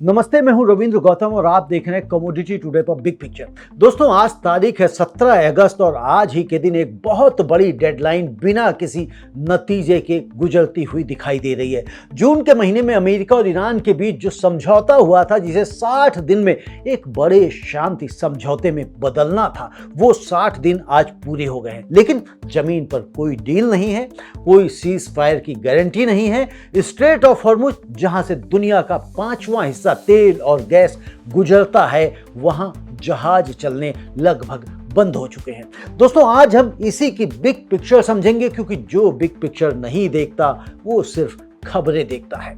नमस्ते, मैं हूं रविंद्र गौतम और आप देख रहे हैं कमोडिटी टुडे पर बिग पिक्चर। दोस्तों, आज तारीख है 17 अगस्त और आज ही के दिन एक बहुत बड़ी डेडलाइन बिना किसी नतीजे के गुजरती हुई दिखाई दे रही है। जून के महीने में अमेरिका और ईरान के बीच जो समझौता हुआ था, जिसे 60 दिन में एक बड़े शांति समझौते में बदलना था, वो 60 दिन आज पूरे हो गए हैं। लेकिन जमीन पर कोई डील नहीं है, कोई सीज फायर की गारंटी नहीं है। स्ट्रेट ऑफ हॉर्मुज, जहां से दुनिया का 5वां हिस्सा तेल और गैस गुजरता है, वहां जहाज चलने लगभग बंद हो चुके हैं। दोस्तों, आज हम इसी की बिग पिक्चर समझेंगे, क्योंकि जो बिग पिक्चर नहीं देखता वो सिर्फ खबरें देखता है।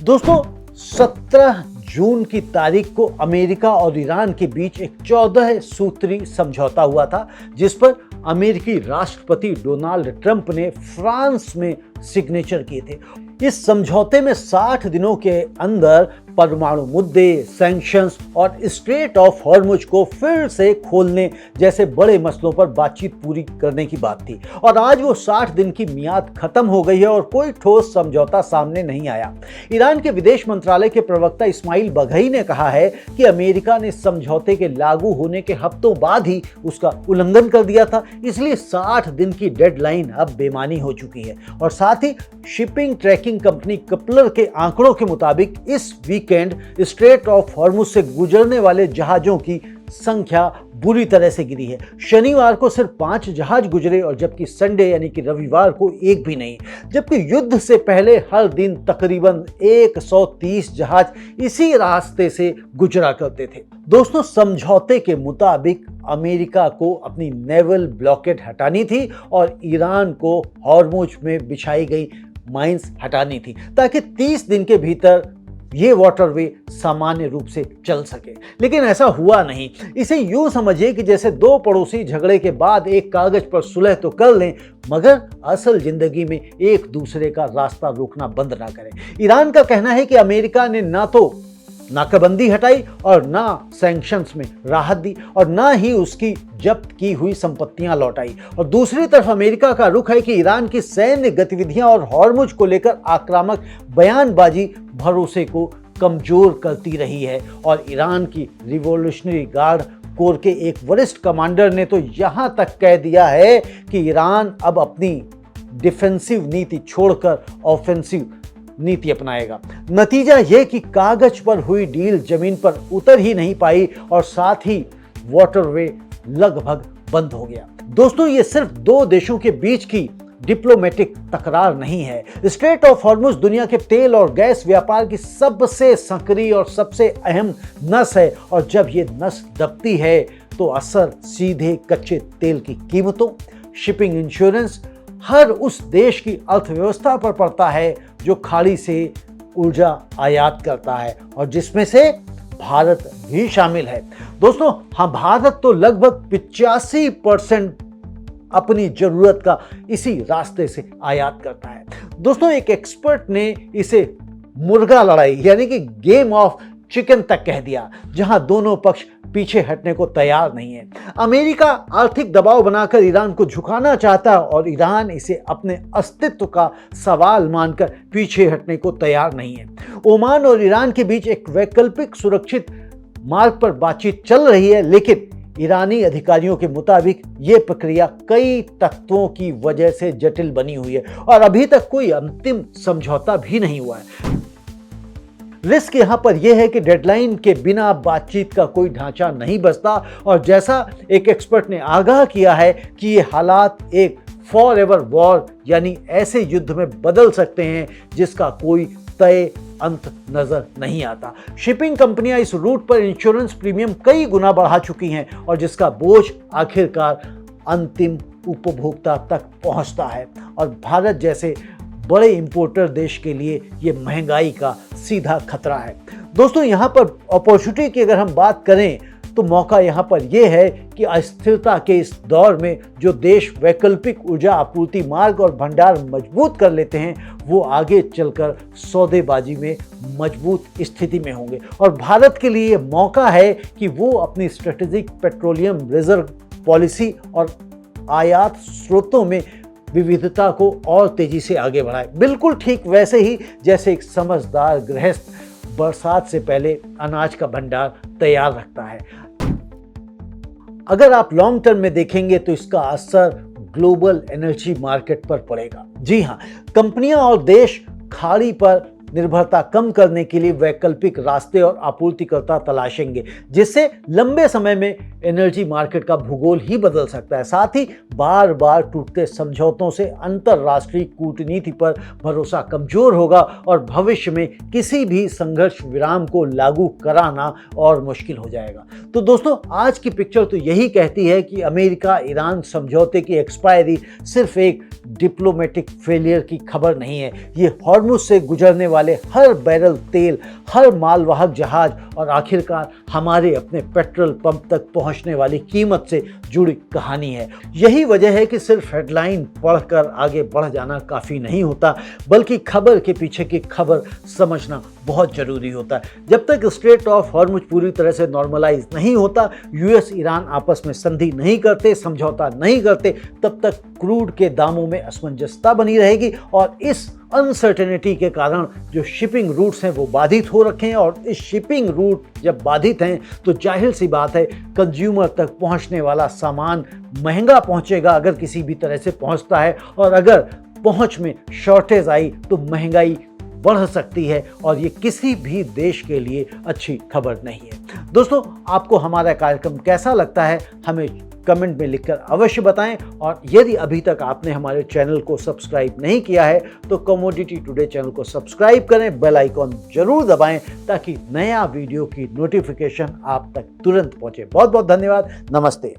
दोस्तों, 17 जून की तारीख को अमेरिका और ईरान के बीच एक 14 सूत्री समझौता हुआ था, जिस पर अमेरिकी राष्ट्रपति डोनाल्ड ट्रंप ने फ्रांस में सिग्नेचर किए थे। इस समझौते में 60 दिनों के अंदर परमाणु मुद्दे, सैंक्शंस और स्ट्रेट ऑफ हॉर्मुज को फिर से खोलने जैसे बड़े मसलों पर बातचीत पूरी करने की बात थी। और आज वो 60 दिन की मियाद खत्म हो गई है और कोई ठोस समझौता सामने नहीं आया। ईरान के विदेश मंत्रालय के प्रवक्ता इस्माइल बघई ने कहा है कि अमेरिका ने समझौते के लागू होने के हफ्तों बाद ही उसका उल्लंघन कर दिया था, इसलिए 60 दिन की डेडलाइन अब बेमानी हो चुकी है। और साथ ही शिपिंग ट्रैकिंग कंपनी कपलर के आंकड़ों के मुताबिक इस वीकेंड स्ट्रेट ऑफ हॉर्मुज से गुजरने वाले जहाजों की संख्या बुरी तरह से गिरी है। शनिवार को सिर्फ 5 जहाज गुजरे, और जबकि संडे यानी कि रविवार को एक भी नहीं। जबकि युद्ध से पहले हर दिन तकरीबन 130 जहाज इसी रास्ते से गुजरा करते थे। दोस्तों, समझौते के मुताबिक अमेरिका को अपनी नेवल ब्लॉकेड हटानी थी और ईरान को हॉर्मुज में बिछाई गई माइंस हटानी थी, ताकि 30 दिन के भीतर ये वाटरवे सामान्य रूप से चल सके। लेकिन ऐसा हुआ नहीं। इसे यूं समझिए कि जैसे दो पड़ोसी झगड़े के बाद एक कागज पर सुलह तो कर लें, मगर असल जिंदगी में एक दूसरे का रास्ता रोकना बंद ना करें। ईरान का कहना है कि अमेरिका ने ना तो नाकाबंदी हटाई और ना सैंक्शंस में राहत दी और ना ही उसकी जब्त की हुई संपत्तियां लौटाई। और दूसरी तरफ अमेरिका का रुख है कि ईरान की सैन्य गतिविधियां और हॉर्मुज को लेकर आक्रामक बयानबाजी भरोसे को कमजोर करती रही है। और ईरान की रिवॉल्यूशनरी गार्ड कोर के एक वरिष्ठ कमांडर ने तो यहां तक कह दिया है कि ईरान अब अपनी डिफेंसिव नीति छोड़कर ऑफेंसिव नीति अपनाएगा। नतीजा यह कि कागज पर हुई डील जमीन पर उतर ही नहीं पाई और साथ ही वाटरवे लगभग बंद हो गया। दोस्तों, ये सिर्फ दो देशों के बीच की डिप्लोमेटिक तकरार नहीं है। स्ट्रेट ऑफ हॉर्मुज दुनिया के तेल और गैस व्यापार की सबसे सक्रिय और सबसे अहम नस है, और जब ये नस दबती है तो असर सीधे कच्चे तेल की कीमतों, शिपिंग इंश्योरेंस, हर उस देश की अर्थव्यवस्था पर पड़ता है जो खाड़ी से ऊर्जा आयात करता है, और जिसमें से भारत भी शामिल है। दोस्तों, हाँ, भारत तो लगभग 85% अपनी जरूरत का इसी रास्ते से आयात करता है। दोस्तों, एक एक्सपर्ट ने इसे मुर्गा लड़ाई यानी कि गेम ऑफ चिकन तक कह दिया, जहां दोनों पक्ष पीछे हटने को तैयार नहीं है। अमेरिका आर्थिक दबाव बनाकर ईरान को झुकाना चाहता है और ईरान इसे अपने अस्तित्व का सवाल मानकर पीछे हटने को तैयार नहीं है। ओमान और ईरान के बीच एक वैकल्पिक सुरक्षित मार्ग पर बातचीत चल रही है, लेकिन ईरानी अधिकारियों के मुताबिक ये प्रक्रिया कई तत्वों की वजह से जटिल बनी हुई है और अभी तक कोई अंतिम समझौता भी नहीं हुआ है। रिस्क यहां पर यह है कि डेडलाइन के बिना बातचीत का कोई ढांचा नहीं बचता, और जैसा एक एक्सपर्ट ने आगाह किया है कि ये हालात एक फॉरएवर वॉर यानी ऐसे युद्ध में बदल सकते हैं जिसका कोई तय अंत नजर नहीं आता। शिपिंग कंपनियां इस रूट पर इंश्योरेंस प्रीमियम कई गुना बढ़ा चुकी हैं, और जिसका बोझ आखिरकार अंतिम उपभोक्ता तक पहुंचता है। और भारत जैसे बड़े इंपोर्टर देश के लिए ये महंगाई का सीधा खतरा है। दोस्तों, यहाँ पर अपॉर्चुनिटी की अगर हम बात करें तो मौका यहाँ पर यह है कि अस्थिरता के इस दौर में जो देश वैकल्पिक ऊर्जा आपूर्ति मार्ग और भंडार मजबूत कर लेते हैं, वो आगे चलकर सौदेबाजी में मजबूत स्थिति में होंगे। और भारत के लिए मौका है कि वो अपनी स्ट्रेटेजिक पेट्रोलियम रिजर्व पॉलिसी और आयात स्रोतों में विविधता को और तेजी से आगे बढ़ाए। बिल्कुल ठीक वैसे ही जैसे एक समझदार गृहस्थ बरसात से पहले अनाज का भंडार तैयार रखता है। अगर आप लॉन्ग टर्म में देखेंगे तो इसका असर ग्लोबल एनर्जी मार्केट पर पड़ेगा। जी हाँ, कंपनियां और देश खाड़ी पर निर्भरता कम करने के लिए वैकल्पिक रास्ते और आपूर्तिकर्ता तलाशेंगे, जिससे लंबे समय में एनर्जी मार्केट का भूगोल ही बदल सकता है। साथ ही बार बार टूटते समझौतों से अंतरराष्ट्रीय कूटनीति पर भरोसा कमजोर होगा और भविष्य में किसी भी संघर्ष विराम को लागू कराना और मुश्किल हो जाएगा। तो दोस्तों, आज की पिक्चर तो यही कहती है कि अमेरिका ईरान समझौते की एक्सपायरी सिर्फ एक डिप्लोमेटिक फेलियर की खबर नहीं है। ये हॉर्मुज से गुजरने वाले हर बैरल तेल, हर मालवाहक जहाज और आखिरकार हमारे अपने पेट्रोल पंप तक पहुंचने वाली कीमत से जुड़ी कहानी है। यही वजह है कि सिर्फ हेडलाइन पढ़कर आगे बढ़ जाना काफी नहीं होता, बल्कि खबर के पीछे की खबर समझना बहुत जरूरी होता है। जब तक स्ट्रेट ऑफ हॉर्मुज पूरी तरह से नॉर्मलाइज नहीं होता, यूएस ईरान आपस में संधि नहीं करते, समझौता नहीं करते, तब तक क्रूड के दामों में असमंजसता बनी रहेगी और इस अनसर्टेनिटी के कारण जो शिपिंग रूट्स हैं वो बाधित हो रखे हैं। और इस शिपिंग रूट जब बाधित हैं तो जाहिर सी बात है कंज्यूमर तक पहुंचने वाला सामान महंगा पहुंचेगा अगर किसी भी तरह से पहुंचता है, और अगर पहुंच में शॉर्टेज आई तो महंगाई बढ़ सकती है और ये किसी भी देश के लिए अच्छी खबर नहीं है। दोस्तों, आपको हमारा कार्यक्रम कैसा लगता है हमें कमेंट में लिखकर अवश्य बताएं, और यदि अभी तक आपने हमारे चैनल को सब्सक्राइब नहीं किया है तो कमोडिटी टुडे चैनल को सब्सक्राइब करें, बेल आइकॉन जरूर दबाएं ताकि नया वीडियो की नोटिफिकेशन आप तक तुरंत पहुंचे। बहुत बहुत धन्यवाद। नमस्ते।